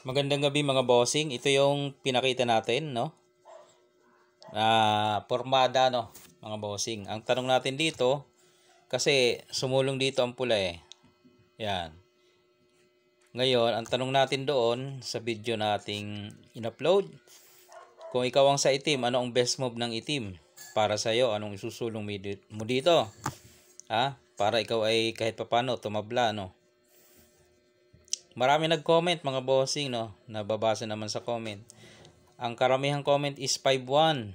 Magandang gabi mga bossing. Ito yung pinakita natin, no? Pormada, no, mga bossing. Ang tanong natin dito, kasi sumulong dito ang pula eh. Yan. Ngayon, ang tanong natin doon sa video nating in-upload, kung ikaw ang sa itim, ano ang best move ng itim? Para sa'yo, anong isusulong mo dito? Ha? Para ikaw ay kahit papano tumabla, no? Marami nag-comment mga bossing, no? Nababasa naman sa comment. Ang karamihang comment is 5-1.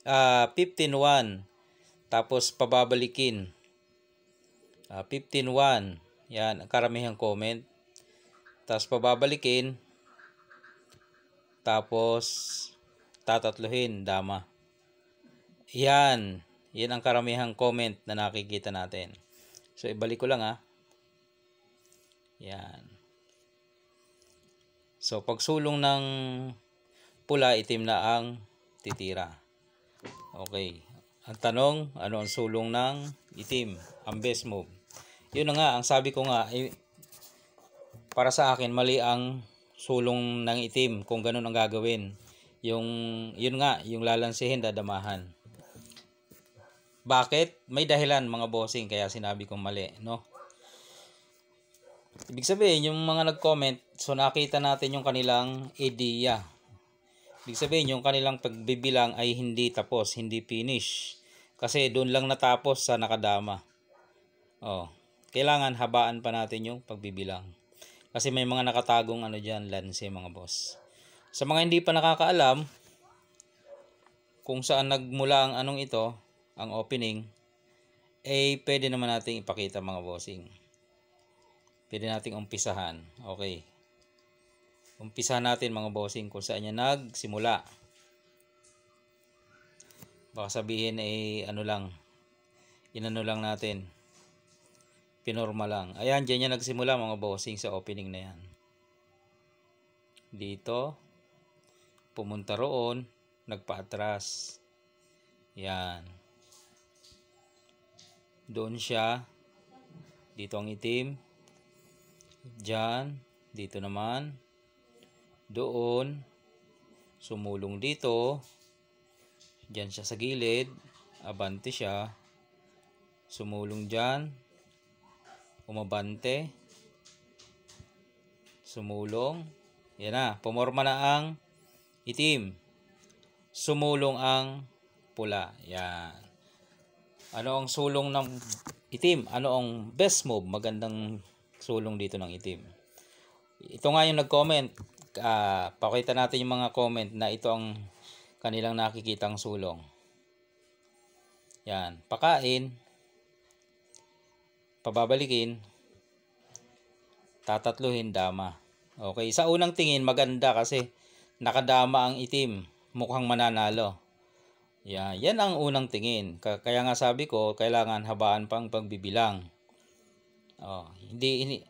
15-1. Tapos pababalikin. 15-1. Yan, ang karamihang comment. Tapos pababalikin. Tapos tatatluhin, dama. Yan. Yan ang karamihang comment na nakikita natin. So, ibalik ko lang Yan. So, pagsulong ng pula, itim na ang titira. Okay. Ang tanong, ano ang sulong ng itim? Ang best move. Yun na nga, ang sabi ko nga, para sa akin, mali ang sulong ng itim kung ganun ang gagawin. Yun nga, yung lalansihin, dadamahan. Bakit? May dahilan mga bossing, kaya sinabi kong mali, no? Ibig sabihin, yung mga nag-comment, so nakita natin yung kanilang ideya. Ibig sabihin, yung kanilang pagbibilang ay hindi tapos, hindi finish. Kasi doon lang natapos sa nakadama. Kailangan habaan pa natin yung pagbibilang. Kasi may mga nakatagong dyan, lanse mga boss. Sa mga hindi pa nakakaalam, kung saan nagmula ang ito, ang opening, pwede naman nating ipakita mga bossing. Pwede nating umpisahan. Okay. Umpisahan natin mga bossing kung saan niya nagsimula. Baka sabihin inano lang natin. Pinorma lang. Ayan, dyan niya nagsimula mga bossing sa opening na yan. Dito. Pumunta roon. Nagpa-atras. Yan. Doon siya. Dito ang itim. Diyan. Dito naman. Doon. Sumulong dito. Diyan siya sa gilid. Abante siya. Sumulong diyan. Umabante. Sumulong. Yan na. Pumorma na ang itim. Sumulong ang pula. Yan. Ano ang sulong ng itim? Ano ang best move? Magandang sulong dito ng itim. Ito nga yung nag-comment. Pakita natin yung mga comment na ito ang kanilang nakikitang sulong. Yan. Pakain. Pababalikin. Tatatluhin, dama. Okay. Sa unang tingin, maganda kasi nakadama ang itim. Mukhang mananalo. Yan ang unang tingin. Kaya nga sabi ko, kailangan habaan pang pagbibilang. Hindi.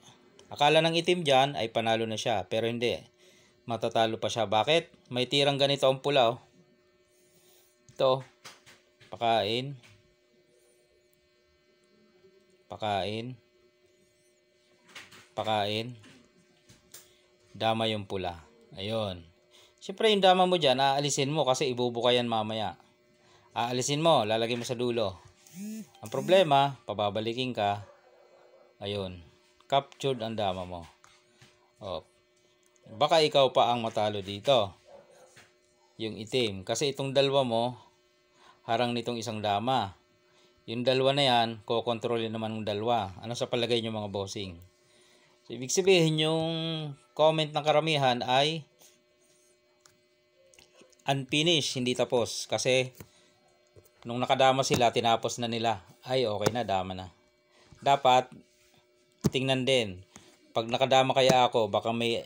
Akala ng itim dyan ay panalo na siya. Pero hindi. Matatalo pa siya. Bakit? May tirang ganito ang pula. Ito. Pakain. Pakain. Pakain. Dama yung pula. Ayun. Siyempre yung dama mo dyan, aalisin mo kasi ibubuka yan mamaya. Aalisin mo, lalagay mo sa dulo. Ang problema, pababalikin ka. Ayun. Captured ang dama mo. Baka ikaw pa ang matalo dito. Yung itim. Kasi itong dalawa mo, harang nitong isang dama. Yung dalawa na yan, kokontrolin naman ng dalawa. Ano sa palagay nyo mga bossing? So, ibig sabihin yung comment ng karamihan ay unfinished, hindi tapos. Kasi nung nakadama sila, tinapos na nila. Ay, okay na, dama na. Dapat, tingnan din. Pag nakadama kaya ako, baka may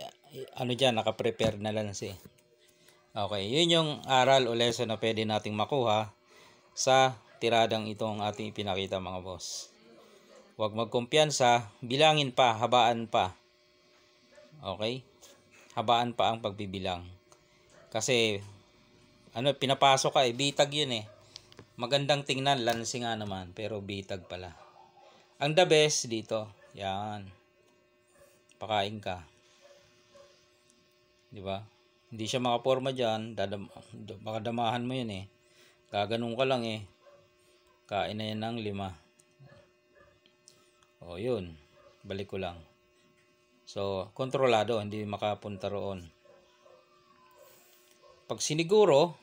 dyan, nakaprepare na lang siya. Okay, yun yung aral o lesson na pwede nating makuha sa tiradang itong ating ipinakita mga boss. Huwag magkumpiyansa, bilangin pa, habaan pa. Okay? Habaan pa ang pagbibilang. Kasi, pinapasok ka bitag yun Magandang tingnan, lansi nga naman, pero bitag pala. Ang the best dito, yan. Pakain ka. Di ba? Hindi siya makaporma dyan. Baka damahan mo yun eh. Gaganon ka lang eh. Kain na yan ng 5. O yun. Balik ko lang. So, kontrolado. Hindi makapunta roon. Pag siniguro,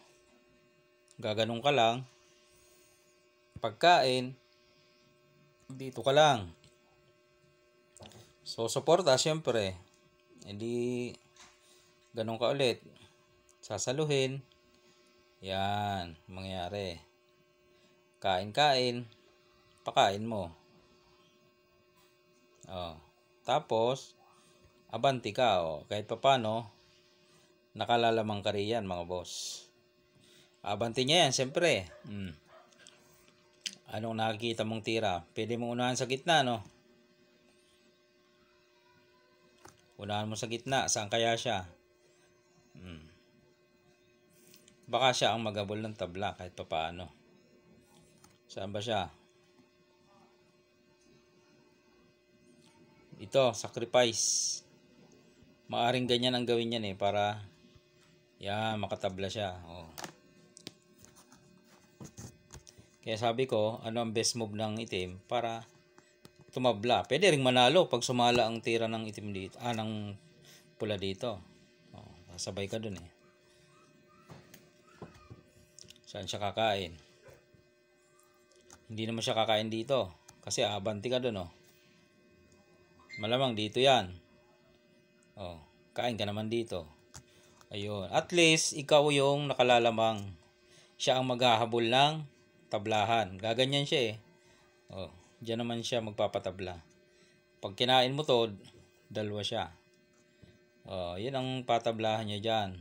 gaganon ka lang. Pagkain, dito ka lang. So, suporta, syempre. Hindi, ganun ka ulit. Sasaluhin. Yan, mangyayari. Kain-kain. Pakain mo. Tapos, abanti ka. Kahit papano, nakalalamang ka riyan, mga boss. Abanti niya yan, syempre. Anong nakikita mong tira? Pwede mong unahan sa gitna, no? Unahan mo sa gitna. Saan kaya siya? Baka siya ang magabol ng tabla kahit papaano. Saan ba siya? Ito, sacrifice. Maaring ganyan ang gawin yan eh. Para, yan, makatabla siya. Kaya sabi ko, ano ang best move ng itim para tumabla. Pwede ring manalo pag sumala ang tira ng itim dito, ng pula dito. Sabay ka dun eh. Saan siya kakain? Hindi naman siya kakain dito kasi abanti ka dun Malamang dito yan. Kain ka naman dito. Ayun. At least ikaw yung nakalalamang. Siya ang maghahabol ng tablahan. Gaganyan siya eh. Diyan naman siya magpapatabla. Pag kinain mo to, dalawa siya. Yun ang patablahan niya dyan.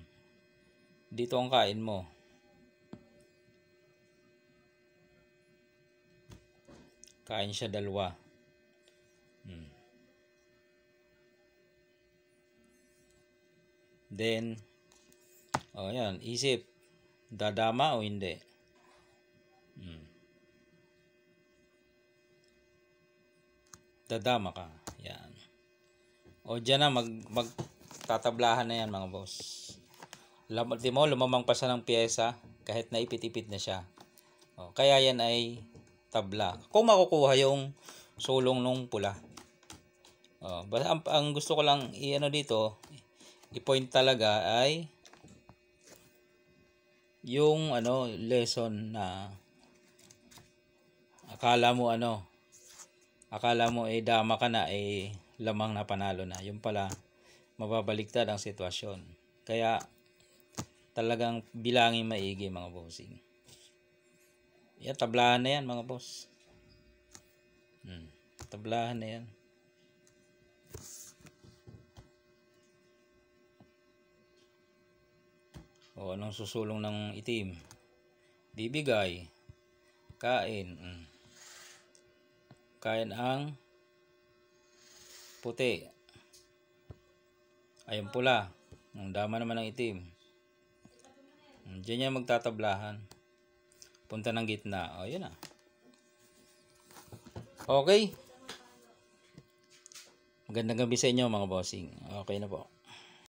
Dito ang kain mo. Kain siya dalawa. Then, yan, isip. Dadama o hindi? Dadama ka. Yan. Diyan na magtatablahan na yan, mga boss. Di mo, lumamang pa siya ng pyesa kahit naipit-ipit na siya. Kaya yan ay tabla. Kung makukuha yung sulong nung pula. Ang gusto ko lang dito, i-point talaga ay yung lesson na akala mo dama ka na lamang na panalo na. Yung pala mababaliktad ang sitwasyon. Kaya talagang bilangin maigi, mga bossing. Yan, tablahan na yan, mga boss. Tablahan na yan. Anong susulong ng itim? Bibigay. Kain. Kain ang puti. Ayun pula. Ang dama naman ng itim. Diyan yan magtatablahan. Punta ng gitna. Yun na. Okay. Magandang gabi sa inyo, mga bossing. Okay na po.